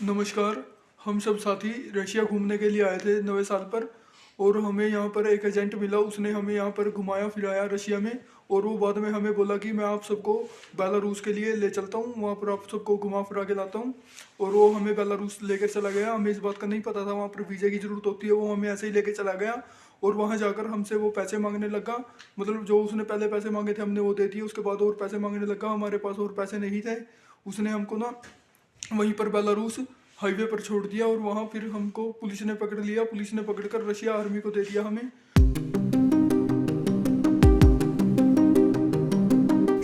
नमस्कार। हम सब साथी रशिया घूमने के लिए आए थे नवे साल पर, और हमें यहाँ पर एक एजेंट मिला। उसने हमें यहाँ पर घुमाया फिराया रशिया में, और वो बाद में हमें बोला कि मैं आप सबको बेलारूस के लिए ले चलता हूँ, वहाँ पर आप सबको घुमा फिरा के लाता हूँ। और वो हमें बेलारूस लेकर चला गया। हमें इस बात का नहीं पता था वहाँ पर वीज़ा की ज़रूरत होती है, वो हमें ऐसे ही लेके चला गया। और वहाँ जाकर हमसे वो पैसे मांगने लगा, मतलब जो उसने पहले पैसे मांगे थे हमने वो दे दिए, उसके बाद और पैसे मांगने लगा। हमारे पास और पैसे नहीं थे। उसने हमको ना वहीं पर बेलारूस हाईवे पर छोड़ दिया, और वहाँ फिर हमको पुलिस ने पकड़ लिया। पुलिस ने पकड़कर रशिया आर्मी को दे दिया हमें।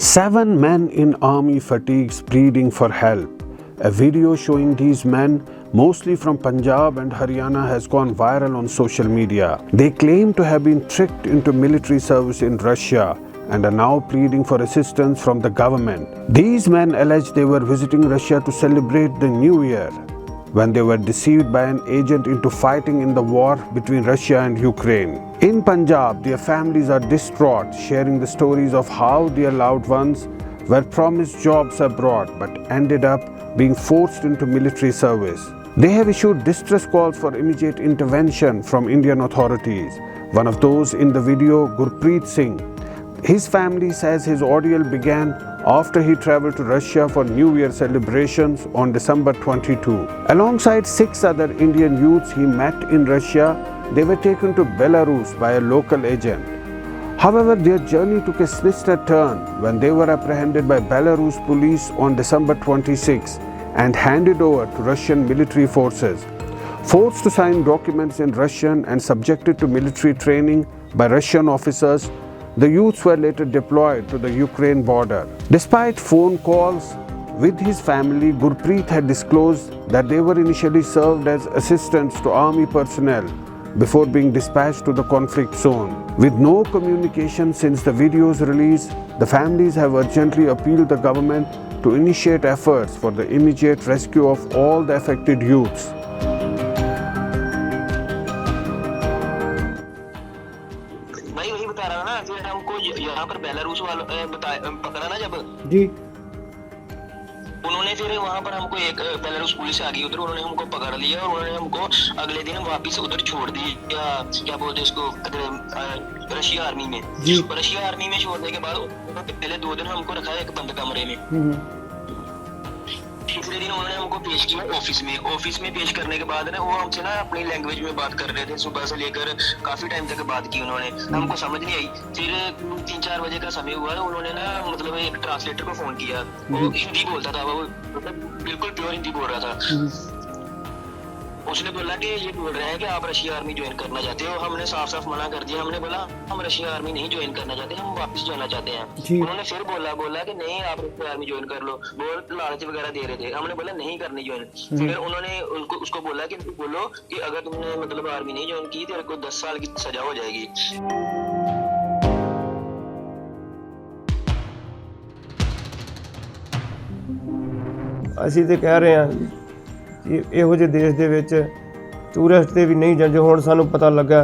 7 men in army fatigues pleading for help. A video showing these men, mostly from Punjab and Haryana, has gone viral on social media. They claim to have been tricked into military service in Russia and are now pleading for assistance from the government. These men allege they were visiting Russia to celebrate the New Year when they were deceived by an agent into fighting in the war between Russia and Ukraine. In Punjab, their families are distraught, sharing the stories of how their loved ones were promised jobs abroad but ended up being forced into military service. They have issued distress calls for immediate intervention from Indian authorities. One of those in the video, Gurpreet Singh, his family says his ordeal began after he traveled to Russia for New Year celebrations on December 22. Alongside 6 other Indian youths he met in Russia, they were taken to Belarus by a local agent. However, their journey took a sinister turn when they were apprehended by Belarus police on December 26 and handed over to Russian military forces. Forced to sign documents in Russian and subjected to military training by Russian officers, the youths were later deployed to the Ukraine border. Despite phone calls with his family, Gurpreet had disclosed that they were initially served as assistants to army personnel before being dispatched to the conflict zone. With no communication since the video's release, the families have urgently appealed the government to initiate efforts for the immediate rescue of all the affected youths. भाई वही बता रहा ना, फिर हमको यहाँ पर Belarus वालों पकड़ा ना जब जी, उन्होंने फिर वहाँ पर हमको एक बेलारूस पुलिस आ गई उधर, उन्होंने हमको पकड़ लिया और उन्होंने हमको अगले दिन वापस उधर छोड़ दी, क्या बोलते उसको, रशिया आर्मी में। रशिया आर्मी में छोड़ने के बाद पहले 2 दिन हमको रखा एक बंद कमरे में। तीसरे दिन उन्होंने हमको पेश किया ऑफिस में पेश करने के बाद ना वो हमसे ना अपनी लैंग्वेज में बात कर रहे थे। सुबह से लेकर काफी टाइम तक बात की उन्होंने, हमको समझ नहीं आई। फिर 3-4 बजे का समय हुआ, उन्होंने ना मतलब एक ट्रांसलेटर को फोन किया, वो हिंदी बोलता था, वो मतलब बिल्कुल प्योर हिंदी बोल रहा था। उसने बोला कि ये बोल रहे हैं कि आप रशिया आर्मी ज्वाइन करना चाहते हो। हमने साफ साफ मना कर दिया, हमने बोला हम रशिया आर्मी नहीं ज्वाइन करना चाहते, हम वापस जाना चाहते हैं। उन्होंने फिर बोला कि नहीं आप रशिया आर्मी ज्वाइन कर लो, वो लालच वगैरह दे रहे थे। हमने बोला नहीं करनी ज्वाइन। फिर उन्होंने उसको बोला कि बोलो कि अगर तुमने मतलब आर्मी नहीं ज्वाइन की तेरे को 10 साल की सजा हो जाएगी। ਅਸੀਂ ਤੇ ਕਹਿ ਰਹੇ ਹਾਂ ਕਿ ਇਹੋ ਜਿਹੇ ਦੇਸ਼ ਦੇ ਵਿੱਚ ਟੂਰਿਸਟ ਤੇ ਵੀ ਨਹੀਂ ਜਾਂਦੇ। ਹੁਣ ਸਾਨੂੰ ਪਤਾ ਲੱਗਾ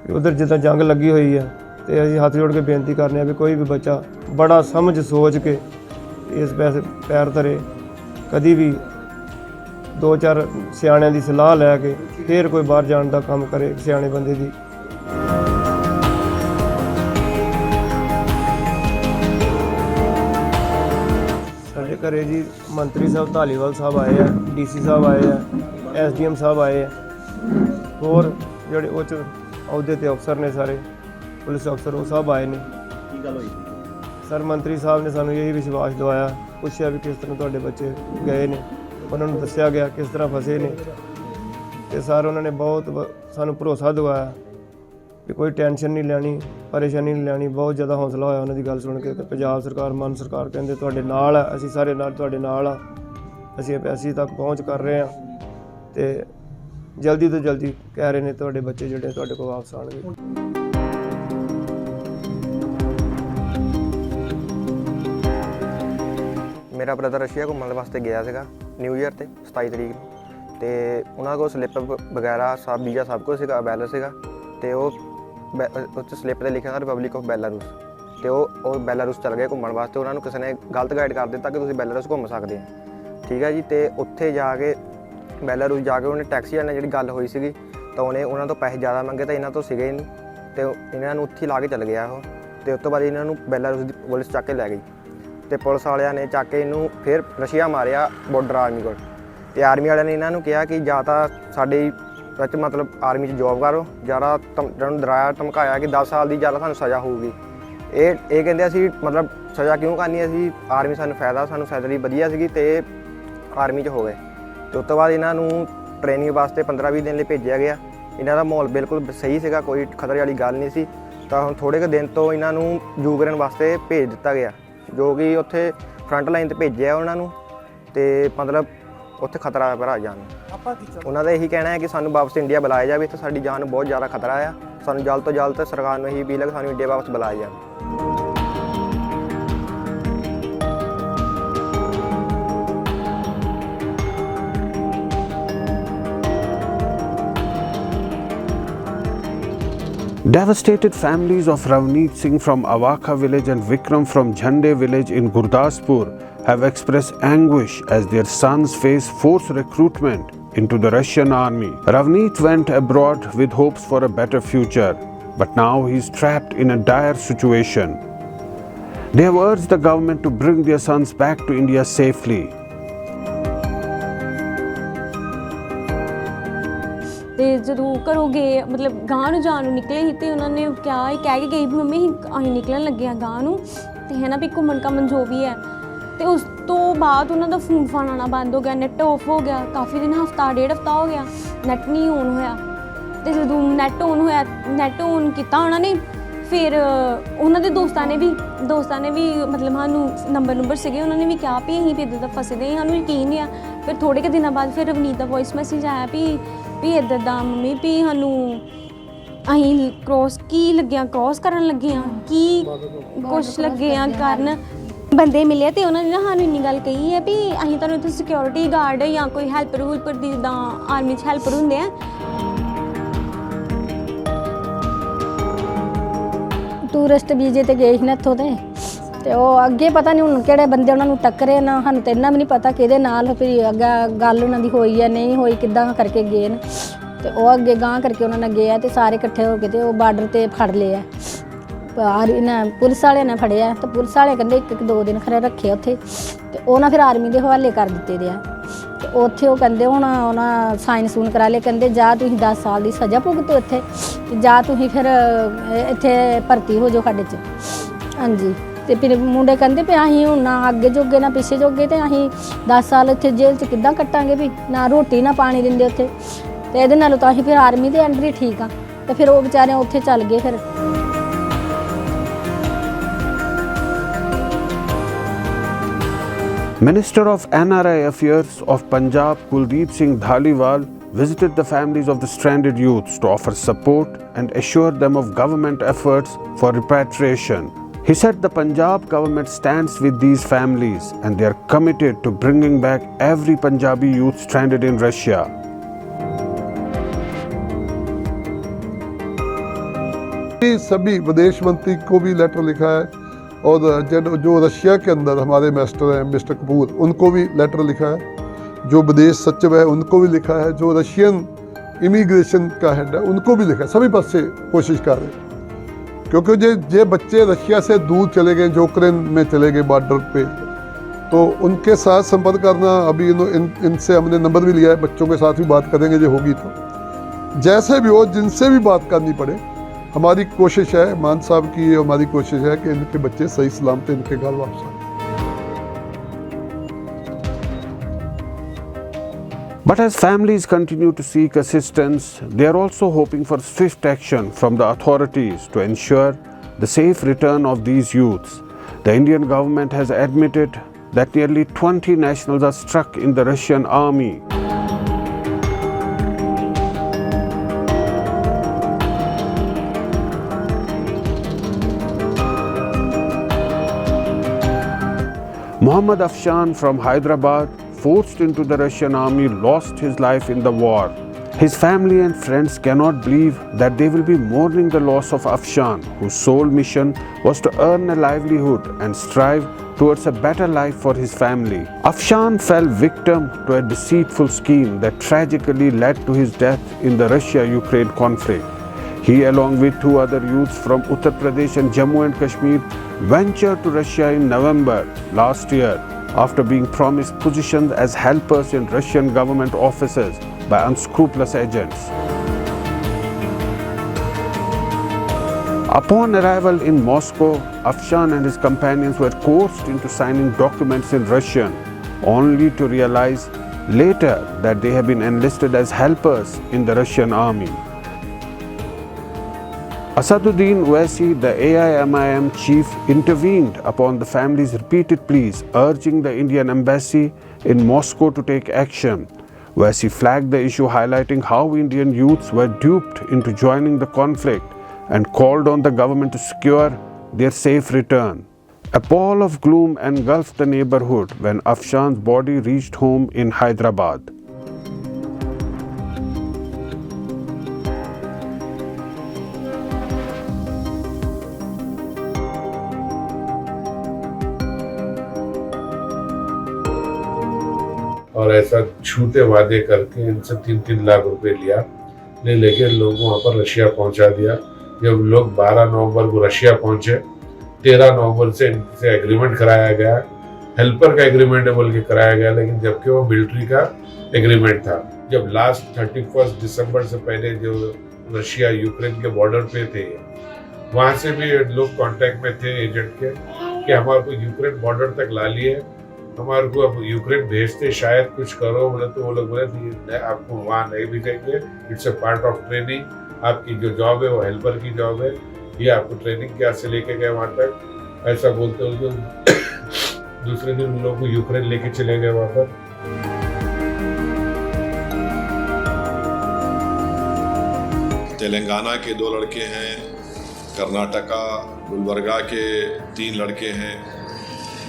ਕਿ ਉਧਰ ਜਿੱਦਾਂ ਜੰਗ ਲੱਗੀ ਹੋਈ ਆ, ਤੇ ਅਸੀਂ ਹੱਥ ਜੋੜ ਕੇ ਬੇਨਤੀ ਕਰਨੇ ਆ ਵੀ ਕੋਈ ਵੀ ਬੱਚਾ ਬੜਾ ਸਮਝ ਸੋਚ ਕੇ ਇਸ ਪੈਸੇ ਪੈਰ ਧਰੇ, ਕਦੀ ਵੀ 2-4 ਸਿਆਣਿਆਂ ਦੀ ਸਲਾਹ ਲੈ ਕੇ ਫਿਰ ਕੋਈ ਬਾਹਰ ਜਾਣ ਦਾ ਕੰਮ ਕਰੇ, ਸਿਆਣੇ ਬੰਦੇ ਦੀ। ਸਾਡੇ ਘਰੇ ਜੀ ਮੰਤਰੀ ਸਾਹਿਬ ਧਾਲੀਵਾਲ ਸਾਹਿਬ ਆਏ ਆ, DC ਸਾਹਿਬ ਆਏ ਆ, SDM ਸਾਹਿਬ ਆਏ ਆ, ਹੋਰ ਜਿਹੜੇ ਉੱਚ ਅਹੁਦੇ 'ਤੇ ਅਫਸਰ ਨੇ ਸਾਰੇ ਪੁਲਿਸ ਅਫਸਰ ਉਹ ਸਭ ਆਏ ਨੇ। ਕੀ ਗੱਲ ਹੋਈ ਸਰ? ਮੰਤਰੀ ਸਾਹਿਬ ਨੇ ਸਾਨੂੰ ਇਹੀ ਵਿਸ਼ਵਾਸ ਦਿਵਾਇਆ, ਪੁੱਛਿਆ ਵੀ ਕਿਸ ਤਰ੍ਹਾਂ ਤੁਹਾਡੇ ਬੱਚੇ ਗਏ ਨੇ, ਉਹਨਾਂ ਨੂੰ ਦੱਸਿਆ ਗਿਆ ਕਿਸ ਤਰ੍ਹਾਂ ਫਸੇ ਨੇ, ਅਤੇ ਸਰ ਉਹਨਾਂ ਨੇ ਬਹੁਤ ਸਾਨੂੰ ਭਰੋਸਾ ਦਿਵਾਇਆ ਵੀ ਕੋਈ ਟੈਨਸ਼ਨ ਨਹੀਂ ਲੈਣੀ, ਪਰੇਸ਼ਾਨੀ ਨਹੀਂ ਲੈਣੀ। ਬਹੁਤ ਜ਼ਿਆਦਾ ਹੌਸਲਾ ਹੋਇਆ ਉਹਨਾਂ ਦੀ ਗੱਲ ਸੁਣ ਕੇ। ਅਤੇ ਪੰਜਾਬ ਸਰਕਾਰ, ਮਾਨ ਸਰਕਾਰ ਕਹਿੰਦੇ ਤੁਹਾਡੇ ਨਾਲ ਆ, ਅਸੀਂ ਸਾਰੇ ਨਾਲ ਤੁਹਾਡੇ ਨਾਲ ਆ, ਅਸੀਂ ਐਮਬੈਸੀ ਤੱਕ ਪਹੁੰਚ ਕਰ ਰਹੇ ਹਾਂ, ਅਤੇ ਜਲਦੀ ਤੋਂ ਜਲਦੀ ਕਹਿ ਰਹੇ ਨੇ ਤੁਹਾਡੇ ਬੱਚੇ ਜਿਹੜੇ ਤੁਹਾਡੇ ਕੋਲ ਵਾਪਸ ਆਉਣਗੇ। ਮੇਰਾ ਬ੍ਰਦਰ ਰਸ਼ੀਆ ਘੁੰਮਣ ਵਾਸਤੇ ਗਿਆ ਸੀਗਾ ਨਿਊ ਈਅਰ 'ਤੇ 27 ਤਰੀਕ ਨੂੰ, ਅਤੇ ਉਹਨਾਂ ਕੋਲ ਸਲਿੱਪ ਵਗੈਰਾ ਸਭ ਵੀਜ਼ਾ ਸਭ ਕੁਛ ਸੀਗਾ, ਅਵੇਲੇਬਲ ਸੀਗਾ, ਅਤੇ ਉਹ 'ਚ ਸਲਿੱਪ 'ਤੇ ਲਿਖਿਆ ਰਿਪਬਲਿਕ ਆਫ ਬੈਲਾਰੂਸ, ਅਤੇ ਉਹ ਬੈਲਾਰੂਸ ਚਲ ਗਏ ਘੁੰਮਣ ਵਾਸਤੇ। ਉਹਨਾਂ ਨੂੰ ਕਿਸੇ ਨੇ ਗਲਤ ਗਾਈਡ ਕਰ ਦਿੱਤਾ ਕਿ ਤੁਸੀਂ ਬੈਲਾਰੂਸ ਘੁੰਮ ਸਕਦੇ ਹੋ, ਠੀਕ ਹੈ ਜੀ। ਅਤੇ ਉੱਥੇ ਜਾ ਕੇ ਬੈਲਾਰੂਸ ਜਾ ਕੇ ਉਹਨੇ ਟੈਕਸੀ ਵਾਲੇ ਨਾਲ ਜਿਹੜੀ ਗੱਲ ਹੋਈ ਸੀਗੀ ਤਾਂ ਉਹਨੇ ਉਹਨਾਂ ਤੋਂ ਪੈਸੇ ਜ਼ਿਆਦਾ ਮੰਗੇ ਤਾਂ ਇਹਨਾਂ ਤੋਂ ਸੀਗੇ ਹੀ ਨਹੀਂ ਤੇ ਇਹਨਾਂ ਨੂੰ ਉੱਥੇ ਲਾ ਕੇ ਚੱਲ ਗਿਆ ਉਹ। ਤੇ ਉਸ ਤੋਂ ਬਾਅਦ ਇਹਨਾਂ ਨੂੰ ਬੈਲਾਰੂਸ ਦੀ ਪੁਲਿਸ ਚੱਕ ਕੇ ਲੈ ਗਈ ਤੇ ਪੁਲਿਸ ਵਾਲਿਆਂ ਨੇ ਚੱਕ ਕੇ ਇਹਨੂੰ ਫਿਰ ਰਸ਼ੀਆ ਮਾਰਿਆ ਬਾਰਡਰ ਆਰਮੀ ਕੋਲ। ਤੇ ਆਰਮੀ ਵਾਲਿਆਂ ਨੇ ਇਹਨਾਂ ਨੂੰ ਕਿਹਾ ਕਿ ਜਾਂ ਤਾਂ ਸਾਡੇ ਵਿੱਚ ਮਤਲਬ ਆਰਮੀ 'ਚ ਜੋਬ ਕਰੋ, ਜ਼ਿਆਦਾ ਇਹਨਾਂ ਨੂੰ ਡਰਾਇਆ ਧਮਕਾਇਆ ਕਿ 10 ਸਾਲ ਦੀ ਜ਼ਿਆਦਾ ਸਾਨੂੰ ਸਜ਼ਾ ਹੋਊਗੀ। ਇਹ ਕਹਿੰਦੇ ਅਸੀਂ ਮਤਲਬ ਸਜ਼ਾ ਕਿਉਂ ਕਰਨੀ, ਅਸੀਂ ਆਰਮੀ ਸਾਨੂੰ ਫਾਇਦਾ, ਸਾਨੂੰ ਸੈਲਰੀ ਵਧੀਆ ਸੀਗੀ ਤੇ ਆਰਮੀ 'ਚ ਹੋ ਗਏ। ਤੇ ਉਸ ਤੋਂ ਬਾਅਦ ਇਹਨਾਂ ਨੂੰ ਟ੍ਰੇਨਿੰਗ ਵਾਸਤੇ 15-20 ਦਿਨ ਲਈ ਭੇਜਿਆ ਗਿਆ। ਇਹਨਾਂ ਦਾ ਮਾਹੌਲ ਬਿਲਕੁਲ ਸਹੀ ਸੀਗਾ, ਕੋਈ ਖਤਰੇ ਵਾਲੀ ਗੱਲ ਨਹੀਂ ਸੀ। ਤਾਂ ਹੁਣ ਥੋੜ੍ਹੇ ਕੁ ਦਿਨ ਤੋਂ ਇਹਨਾਂ ਨੂੰ ਯੂਕਰੇਨ ਵਾਸਤੇ ਭੇਜ ਦਿੱਤਾ ਗਿਆ, ਜੋ ਕਿ ਉੱਥੇ ਫਰੰਟ ਲਾਈਨ 'ਤੇ ਭੇਜਿਆ ਉਹਨਾਂ ਨੂੰ ਤੇ ਮਤਲਬ ਉੱਥੇ ਖਤਰਾ ਭਰਾ ਜਾਣ ਨੂੰ। ਉਹਨਾਂ ਦਾ ਇਹੀ ਕਹਿਣਾ ਹੈ ਕਿ ਸਾਨੂੰ ਵਾਪਸ ਇੰਡੀਆ ਬੁਲਾਇਆ ਜਾਵੇ, ਇੱਥੇ ਸਾਡੀ ਜਾਨ ਨੂੰ ਬਹੁਤ ਜ਼ਿਆਦਾ ਖਤਰਾ ਆ। ਸਾਨੂੰ ਜਲਦ ਤੋਂ ਜਲਦ ਸਰਕਾਰ ਨੂੰ ਇਹੀ ਅਪੀਲ ਹੈ ਕਿ ਸਾਨੂੰ ਇੰਡੀਆ ਵਾਪਸ ਬੁਲਾਇਆ ਜਾਵੇ। Devastated families of Ravneet Singh from Awakha village and Vikram from Jhande village in Gurdaspur have expressed anguish as their sons face forced recruitment into the Russian army. Ravneet went abroad with hopes for a better future, but now he is trapped in a dire situation. They have urged the government to bring their sons back to India safely. ਤੇ ਜਦੋਂ ਘਰੋਂ ਗਏ ਮਤਲਬ ਗਾਂਹ ਨੂੰ ਜਾਣ ਨੂੰ ਨਿਕਲੇ ਸੀ ਤੇ ਉਹਨਾਂ ਨੇ ਕਿਹਾ ਕਹਿ ਕੇ ਗਈ ਵੀ ਮੰਮੀ ਅਸੀਂ ਨਿਕਲਣ ਲੱਗੇ ਹਾਂ ਗਾਂਹ ਨੂੰ ਤੇ ਹੈ ਨਾ ਵੀ ਘੁੰਮਣ ਘਾਮਣ ਜੋ ਵੀ ਹੈ। ਤੇ ਉਸ ਤੋਂ ਬਾਅਦ ਉਹਨਾਂ ਦਾ ਫੋਨ ਫਾਨ ਆਉਣਾ ਬੰਦ ਹੋ ਗਿਆ, ਨੈੱਟ ਆਫ ਹੋ ਗਿਆ। ਕਾਫੀ ਦਿਨ ਹਫ਼ਤਾ ਡੇਢ ਹਫ਼ਤਾ ਹੋ ਗਿਆ ਨੈੱਟ ਨਹੀਂ ਔਨ ਹੋਇਆ। ਤੇ ਜਦੋਂ ਨੈੱਟ ਔਨ ਕੀਤਾ ਉਹਨਾਂ ਨੇ ਫਿਰ ਉਹਨਾਂ ਦੇ ਦੋਸਤਾਂ ਨੇ ਵੀ ਮਤਲਬ ਸਾਨੂੰ ਨੰਬਰ ਸੀਗੇ, ਉਹਨਾਂ ਨੇ ਵੀ ਕਿਹਾ ਵੀ ਅਸੀਂ ਵੀ ਇੱਦਾਂ ਦਾ ਫਸੇ ਦੇ, ਸਾਨੂੰ ਯਕੀਨ ਨਹੀਂ ਆ। ਫਿਰ ਥੋੜ੍ਹੇ ਕੁ ਦਿਨਾਂ ਬਾਅਦ ਫਿਰ ਰਵਨੀਤ ਦਾ ਵੌਇਸ ਮੈਸੇਜ ਆਇਆ ਵੀ ਇੱਦਾਂ ਦਾ ਮੰਮੀ ਵੀ ਸਾਨੂੰ ਅਸੀਂ ਕ੍ਰੋਸ ਕਰਨ ਲੱਗੇ ਹਾਂ, ਕੀ ਕੁਛ ਲੱਗੇ ਆ ਕਰਨ। ਬੰਦੇ ਮਿਲੇ ਤੇ ਉਹਨਾਂ ਨੇ ਨਾ ਸਾਨੂੰ ਇੰਨੀ ਗੱਲ ਕਹੀ ਹੈ ਵੀ ਅਸੀਂ ਤੁਹਾਨੂੰ ਇੱਥੇ ਸਿਕਿਉਰਿਟੀ ਗਾਰਡ ਜਾਂ ਕੋਈ ਹੈਲਪਰ ਦੀ ਜਿੱਦਾਂ ਆਰਮੀ 'ਚ ਹੈਲਪਰ ਹੁੰਦੇ ਆ। ਟੂਰਿਸਟ ਵੀਜ਼ੇ ਤੇ ਗਏ ਸੀ ਨਾ ਇੱਥੋਂ ਤੇ ਉਹ ਅੱਗੇ ਪਤਾ ਨਹੀਂ ਹੁਣ ਕਿਹੜੇ ਬੰਦੇ ਉਹਨਾਂ ਨੂੰ ਟੱਕਰੇ ਨਾ, ਸਾਨੂੰ ਤਾਂ ਇੰਨਾ ਵੀ ਨਹੀਂ ਪਤਾ ਕਿਹਦੇ ਨਾਲ ਫਿਰ ਅੱਗੇ ਗੱਲ ਉਹਨਾਂ ਦੀ ਹੋਈ ਹੈ ਨਹੀਂ ਹੋਈ, ਕਿੱਦਾਂ ਕਰਕੇ ਗਏ ਨੇ। ਤੇ ਉਹ ਅੱਗੇ ਗਾਂਹ ਕਰਕੇ ਉਹਨਾਂ ਨਾਲ ਗਏ ਆ ਤੇ ਸਾਰੇ ਇਕੱਠੇ ਹੋ ਕੇ ਤੇ ਉਹ ਬਾਰਡਰ ਤੇ ਫੜ ਲਏ ਆ। ਇਹਨਾਂ ਪੁਲਿਸ ਵਾਲਿਆਂ ਨੇ ਫੜਿਆ ਤੇ ਪੁਲਿਸ ਵਾਲੇ ਕਹਿੰਦੇ 1-2 ਦਿਨ ਖਰੇ ਰੱਖੇ ਉੱਥੇ ਤੇ ਉਹਨਾਂ ਫਿਰ ਆਰਮੀ ਦੇ ਹਵਾਲੇ ਕਰ ਦਿੱਤੇ ਦੇ ਆ। ਤੇ ਉੱਥੇ ਉਹ ਕਹਿੰਦੇ ਹੁਣ ਉਹਨਾਂ ਸਾਈਨ ਸੂਨ ਕਰਾ ਲਏ, ਕਹਿੰਦੇ ਜਾਂ ਤੁਸੀਂ 10 ਸਾਲ ਦੀ ਸਜ਼ਾ ਭੁਗਤੋ ਇੱਥੇ ਜਾਂ ਤੁਸੀਂ ਫਿਰ ਇੱਥੇ ਭਰਤੀ ਹੋ ਜਾਓ ਸਾਡੇ 'ਚ। ਹਾਂਜੀ ਤੇ ਫਿਰ ਮੁੰਡੇ ਕਹਿੰਦੇ ਵੀ ਅਸੀਂ ਹੁਣ ਨਾ ਅੱਗੇ ਜੋਗੇ ਨਾ ਪਿੱਛੇ ਜੋਗੇ ਤੇ ਅਸੀਂ 10 ਸਾਲ ਇੱਥੇ ਜੇਲ੍ਹ 'ਚ ਕਿੱਦਾਂ ਕੱਟਾਂਗੇ, ਵੀ ਨਾ ਰੋਟੀ ਨਾ ਪਾਣੀ ਦਿੰਦੇ ਉੱਥੇ। ਤੇ ਇਹਦੇ ਨਾਲੋਂ ਤਾਂ ਅਸੀਂ ਫਿਰ ਆਰਮੀ ਦੇ ਅੰਡਰ ਹੀ ਠੀਕ ਆ। ਤੇ ਫਿਰ ਉਹ ਵਿਚਾਰੇ ਉੱਥੇ ਚੱਲ ਗਏ। ਫਿਰ Minister of NRI Affairs of Punjab Kuldeep Singh Dhaliwal visited the families of the stranded youths to offer support and assure them of government efforts for repatriation. He said the Punjab government stands with these families and they are committed to bringing back every Punjabi youth stranded in Russia. सभी विदेश मंत्री को भी letter लिखा है और जो Russia के अंदर हमारे एम्बेसडर हैं मिस्टर कपूर, उनको भी लेटर लिखा है। जो विदेश सचिव है उनको भी लिखा है, जो रशियन इमिग्रेशन का हेड है उनको भी लिखा है। सभी पास से कोशिश कर रहे हैं क्योंकि ये बच्चे रशिया से दूर चले गए, यूक्रेन में चले गए बॉर्डर पे, तो उनके साथ संपर्क करना अभी इनसे हमने नंबर भी लिया है। बच्चों के साथ भी बात करेंगे जो होगी तो जैसे भी हो, जिनसे भी बात करनी पड़े। हमारी कोशिश है, मान साहब की हमारी कोशिश है कि इनके बच्चे सही सलामत इनके घर वापस आए। But as families continue to seek assistance, they are also hoping for swift action from the authorities to ensure the safe return of these youths. The Indian government has admitted that nearly 20 nationals are struck in the Russian army. Muhammad Afshan from Hyderabad, forced into the Russian army, lost his life in the war. His family and friends cannot believe that they will be mourning the loss of Afshan, whose sole mission was to earn a livelihood and strive towards a better life for his family. Afshan fell victim to a deceitful scheme that tragically led to his death in the Russia-Ukraine conflict. He, along with 2 other youths from Uttar Pradesh and Jammu and Kashmir, ventured to Russia in November last year after being promised positions as helpers in Russian government offices by unscrupulous agents. Upon arrival in Moscow, Afshan and his companions were coerced into signing documents in Russian, only to realize later that they had been enlisted as helpers in the Russian army. Asaduddin Owaisi, the AIMIM chief, intervened upon the family's repeated pleas, urging the Indian embassy in Moscow to take action. Owaisi flagged the issue, highlighting how Indian youths were duped into joining the conflict and called on the government to secure their safe return. A pall of gloom engulfed the neighborhood when Afshan's body reached home in Hyderabad. और ऐसा छूटे वादे करके इनसे 3-3 लाख रुपए ले लेके लोगों को वहाँ पर रशिया पहुंचा दिया। जब लोग 12 नवंबर को रशिया पहुंचे, 13 नवंबर से इनसे एग्रीमेंट कराया गया, हेल्पर का एग्रीमेंट है बोल के कराया गया, लेकिन जबकि वो मिलिट्री का एग्रीमेंट था। जब लास्ट 31 दिसंबर से पहले जो रशिया यूक्रेन के बॉर्डर पे थे, वहाँ से भी लोग कांटेक्ट में थे एजेंट के कि हमारे को यूक्रेन बॉर्डर तक ला लिए, हमारे को अब यूक्रेन भेजते शायद कुछ करो। बोले तो वो लोग बोले आपको वहाँ नहीं भेजेंगे, it's a part of training, आपकी जो जॉब है वो हेल्पर की जॉब है, ये आपको ट्रेनिंग क्या से लेके गए वहाँ तक, ऐसा बोलते हुए दूसरे दिन उन लोगों को यूक्रेन लेके चले गए वहाँ पर। तेलंगाना के 2 लड़के हैं, कर्नाटका गुलबर्गा के 3 लड़के हैं,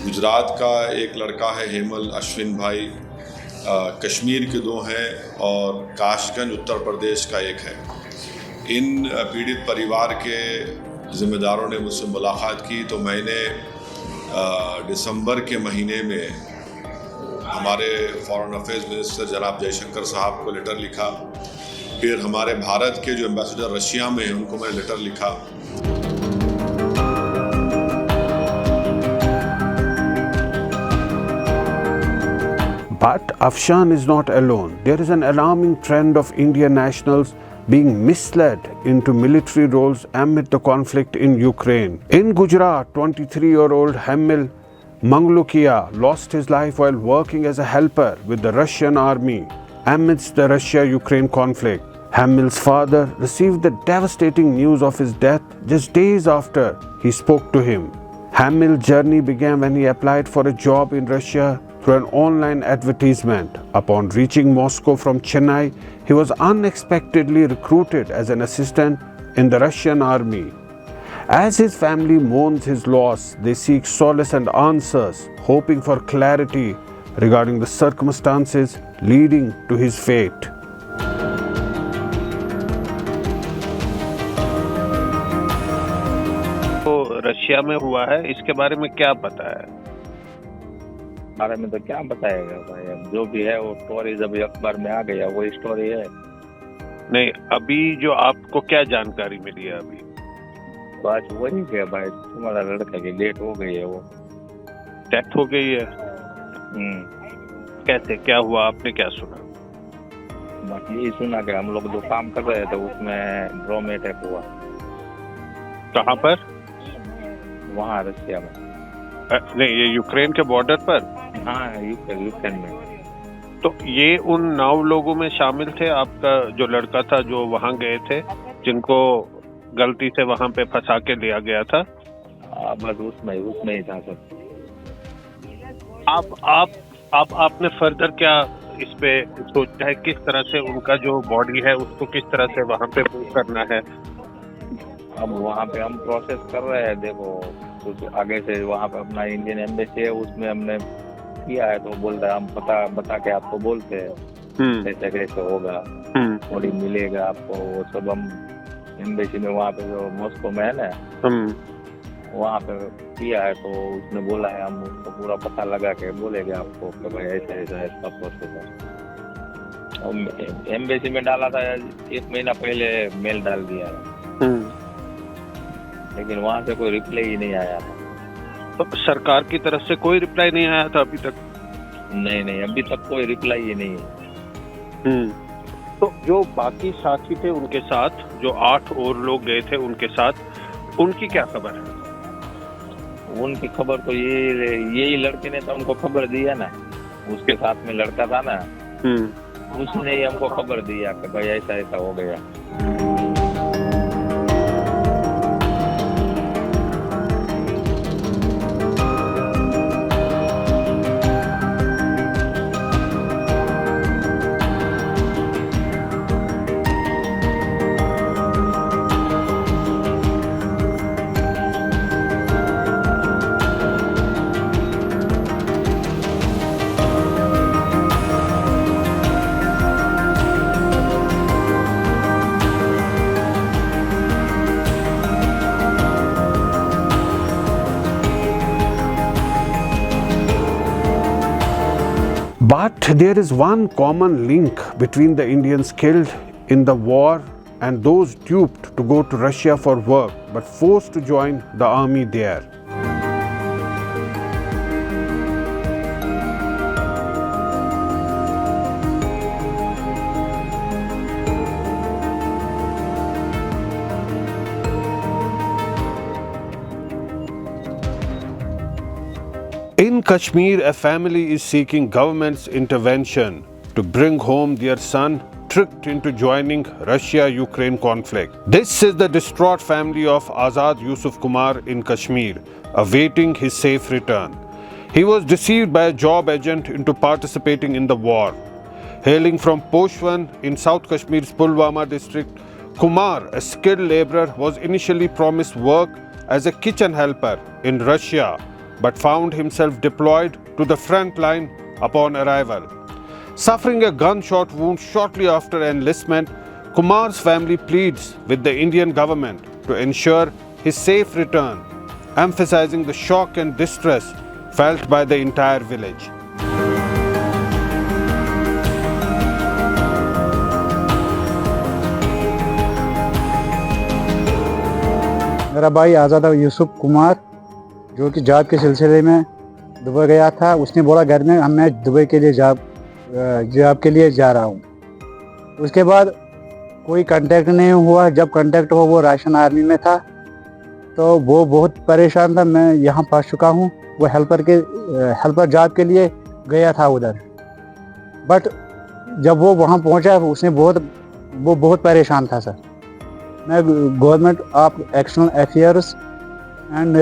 गुजरात का एक लड़का है हेमल अश्विन भाई, कश्मीर के 2 हैं और काशगंज उत्तर प्रदेश का 1 है। इन पीड़ित परिवार के ज़िम्मेदारों ने मुझसे मुलाकात की तो मैंने दिसंबर के महीने में हमारे फॉरेन अफेयर्स मिनिस्टर जनाब जयशंकर साहब को लेटर लिखा। फिर हमारे भारत के जो एम्बेसडर रशिया में हैं उनको मैं लेटर लिखा। But Afshan is not alone. There is an alarming trend of Indian nationals being misled into military roles amid the conflict in Ukraine. In Gujarat, 23-year-old Hamil Manglukia lost his life while working as a helper with the Russian army amidst the Russia-Ukraine conflict. Hamil's father received the devastating news of his death just days after he spoke to him. Hamil's journey began when he applied for a job in Russia through an online advertisement. Upon reaching Moscow from Chennai, he was unexpectedly recruited as an assistant in the Russian army. As his family mourns his loss, they seek solace and answers, hoping for clarity regarding the circumstances leading to his fate. तो Russia में हुआ है, इसके बारे में क्या पता है? बारे में तो क्या बताएगा भाई, अब जो भी है वो स्टोरी जब अखबार में आ गया वही स्टोरी है। नहीं, अभी जो आपको क्या जानकारी मिली है अभी? बात वही है भाई, तुम्हारा लड़का की डेथ हो गई है, वो डेथ हो गई है। कैसे, क्या हुआ, आपने क्या सुना? बाकी यही सुना कि हम लोग जो काम कर रहे थे उसमें ड्रोन में अटैक हुआ। कहाँ पर? वहाँ रशिया में। नहीं, ये यूक्रेन के बॉर्डर पर? हाँ, यूक्रेन में। तो ये उन 9 लोगों में शामिल थे, आपका जो लड़का था जो वहाँ गए थे, जिनको गलती से वहाँ पे फंसा के लिया गया था? बस उसमें ही था सर। आपने फर्दर क्या इस पे सोचा है, किस तरह से उनका जो बॉडी है उसको किस तरह से वहाँ पे मूव करना है? अब वहाँ पे हम प्रोसेस कर रहे हैं, देखो कुछ आगे से वहाँ पे अपना इंडियन एम्बेसी है उसमें हमने किया है, तो बोल रहे हैं हम पता बता के आपको बोलते हैं। कैसे कैसे होगा, थोड़ी मिलेगा आपको, वो सब हम एम्बेसी में वहाँ पे जो मॉस्को में है ना, वहाँ पे किया है। तो उसने बोला है हम उसको पूरा पता लगा के बोलेंगे आपको कि भाई ऐसा ऐसा इसका प्रोसेस है। एम्बेसी में डाला था 1 महीना पहले, मेल डाल दिया है, लेकिन वहाँ से कोई रिप्लाई ही नहीं आया था। तो सरकार की तरफ से कोई रिप्लाई नहीं आया था अभी तक? नहीं, अभी तक कोई रिप्लाई ही नहीं है। तो जो बाकी साथी थे उनके साथ, जो 8 और लोग गए थे उनके साथ, उनकी क्या खबर है? उनकी खबर तो यही लड़के ने तो हमको खबर दिया ना, उसके साथ में लड़का था ना, उसने ही हमको खबर दिया कि भाई ऐसा ऐसा हो गया। But there is one common link between the Indians killed in the war and those duped to go to Russia for work but forced to join the army there. In Kashmir, a family is seeking government's intervention to bring home their son tricked into joining Russia-Ukraine conflict. This is the distraught family of Azad Yusuf Kumar in Kashmir, awaiting his safe return. He was deceived by a job agent into participating in the war. Hailing from Poshwan in South Kashmir's Pulwama district, Kumar, a skilled laborer, was initially promised work as a kitchen helper in Russia, but found himself deployed to the front line upon arrival. Suffering a gunshot wound shortly after enlistment, Kumar's family pleads with the Indian government to ensure his safe return, emphasizing the shock and distress felt by the entire village. मेरा भाई आज़ाद यूसुफ कुमार जो कि job के सिलसिले में Dubai गया था, उसने बोला घर में मैं दुबई के लिए जॉब के लिए जा रहा हूँ। उसके बाद कोई कांटेक्ट नहीं हुआ। जब कांटेक्ट हुआ वो राशन आर्मी में था, तो वो बहुत परेशान था। मैं यहाँ फंस चुका हूँ। वो हेल्पर जॉब के लिए गया था उधर, बट जब वो वहाँ पहुँचा वो बहुत परेशान था सर। मैं government of external affairs and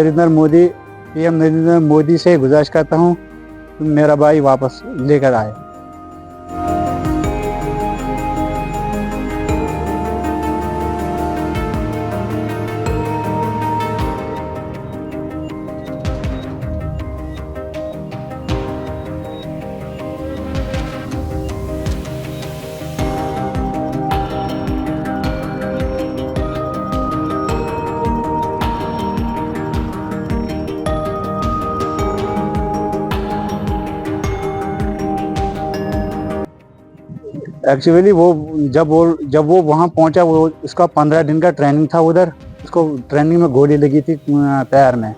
PM Narendra Modi से गुजारिश करता हूँ कि मेरा भाई वापस लेकर आए। एक्चुअली वो जब वो वहाँ पहुँचा, वो उसका 15 दिन का ट्रेनिंग था उधर। उसको ट्रेनिंग में गोली लगी थी पैर में।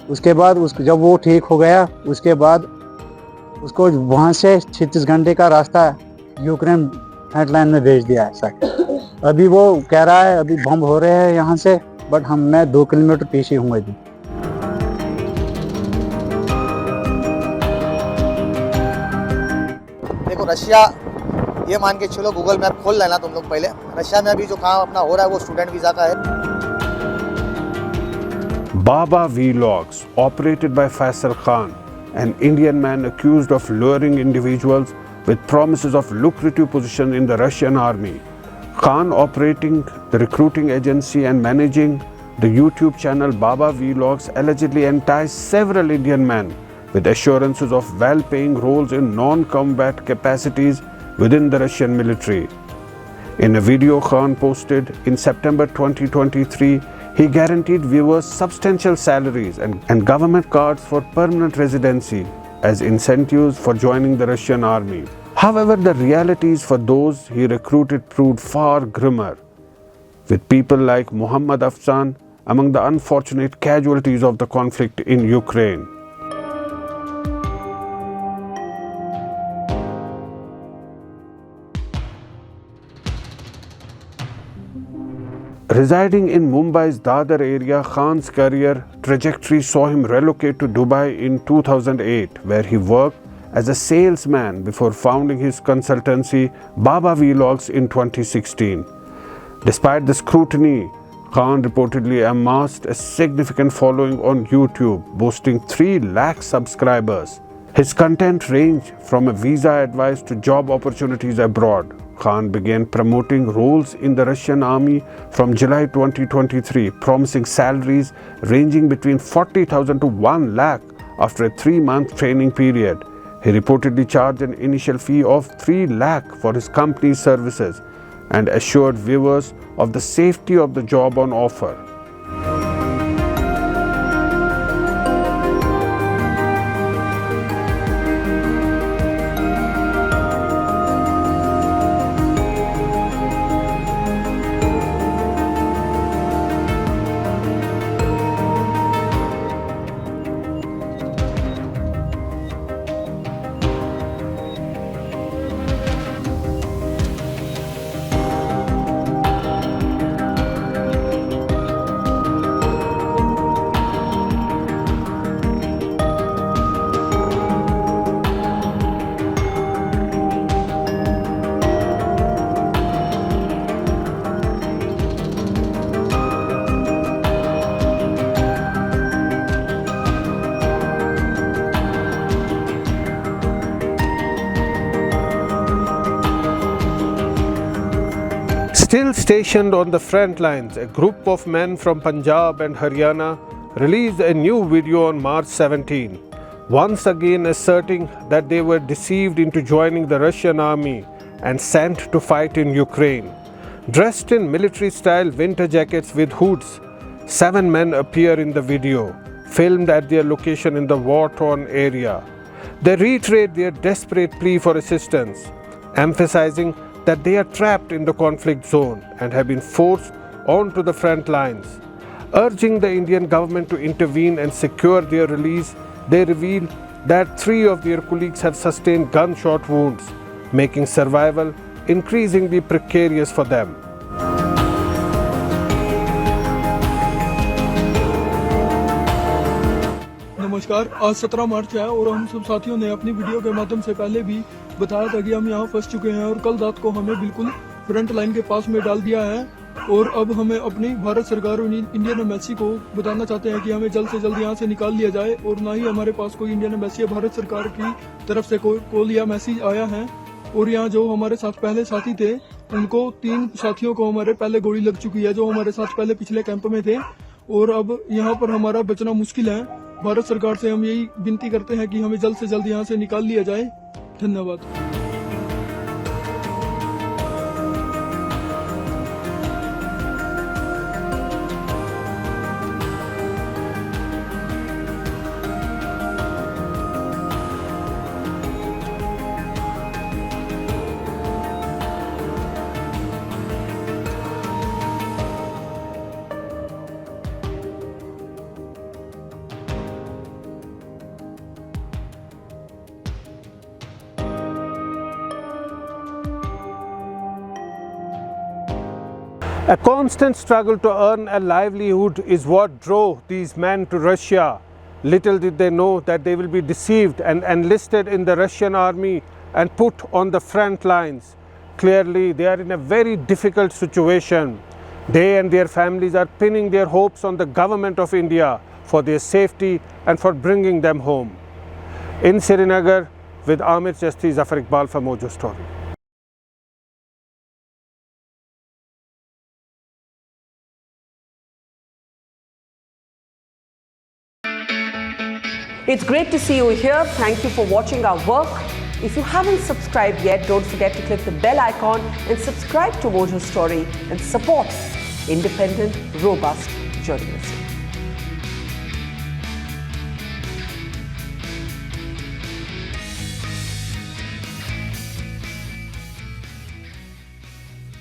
उसके बाद जब वो ठीक हो गया, उसके बाद उसको वहाँ से 36 घंटे का रास्ता यूक्रेन फ्रंटलाइन में भेज दिया है सर। अभी वो कह रहा है अभी बम हो रहे हैं यहाँ से, बट मैं 2 किलोमीटर पीछे हूँ अभी। देखो रशिया, ये मान के चलो गूगल मैप खोल लेना तुम लोग पहले। रशिया में अभी जो काम अपना हो रहा है वो स्टूडेंट वीज़ा का है। Baba Vlogs, operated by Faisal Khan, an Indian man accused of luring individuals with promises of lucrative position in the Russian army. Khan, operating the recruiting agency and managing the YouTube channel Baba Vlogs, allegedly enticed several Indian men with assurances of well-paying roles in non-combat capacities within the Russian military. In a video Khan posted in September 2023, he guaranteed viewers substantial salaries and government cards for permanent residency as incentives for joining the Russian army. However, the realities for those he recruited proved far grimmer, with people like Muhammad Afzan among the unfortunate casualties of the conflict in Ukraine. Residing in Mumbai's Dadar area, Khan's career trajectory saw him relocate to Dubai in 2008, where he worked as a salesman before founding his consultancy Baba Vlogs in 2016. Despite the scrutiny, Khan reportedly amassed a significant following on YouTube, boasting 3 lakh subscribers. His content ranged from a visa advice to job opportunities abroad. Khan began promoting roles in the Russian army from July 2023, promising salaries ranging between 40,000 to 1 lakh after a 3-month training period. He reportedly charged an initial fee of 3 lakh for his company's services and assured viewers of the safety of the job on offer. Still stationed on the front lines, a group of men from Punjab and Haryana released a new video on March 17, once again asserting that they were deceived into joining the Russian army and sent to fight in Ukraine. Dressed in military-style winter jackets with hoods, 7 men appear in the video, filmed at their location in the war-torn area. They reiterate their desperate plea for assistance, emphasizing that they are trapped in the conflict zone and have been forced onto the front lines. Urging the Indian government to intervene and secure their release, they reveal that 3 of their colleagues have sustained gunshot wounds, making survival increasingly precarious for them. नमस्कार, आज 17 मार्च है और हम सब साथियों ने अपनी video के माध्यम से पहले भी बताया था कि हम यहाँ फंस चुके हैं और कल रात को हमें बिल्कुल फ्रंट लाइन के पास में डाल दिया है और अब हमें अपनी भारत सरकार और इंडियन एम्बेसी को बताना चाहते हैं कि हमें जल्द से जल्द यहाँ से निकाल लिया जाए और ना ही हमारे पास कोई इंडियन एम्बेसी या भारत सरकार की तरफ से कोई कॉल या मैसेज आया है। और यहाँ जो हमारे साथ पहले साथी थे उनको 3 साथियों को हमारे पहले गोली लग चुकी है जो हमारे साथ पहले पिछले कैंप में थे और अब यहाँ पर हमारा बचना मुश्किल है। भारत सरकार से हम यही विनती करते हैं कि हमें जल्द से जल्द यहाँ से निकाल लिया जाए। धन्यवाद। A constant struggle to earn a livelihood is what drove these men to Russia. Little did they know that they will be deceived and enlisted in the Russian army and put on the front lines. Clearly, they are in a very difficult situation. They and their families are pinning their hopes on the government of India for their safety and for bringing them home. In Srinagar, with Amir Chasti, Zafar Iqbal for Mojo Story. It's great to see you here. Thank you for watching our work. If you haven't subscribed yet, don't forget to click the bell icon and subscribe to Mojo Story and support independent, robust journalism.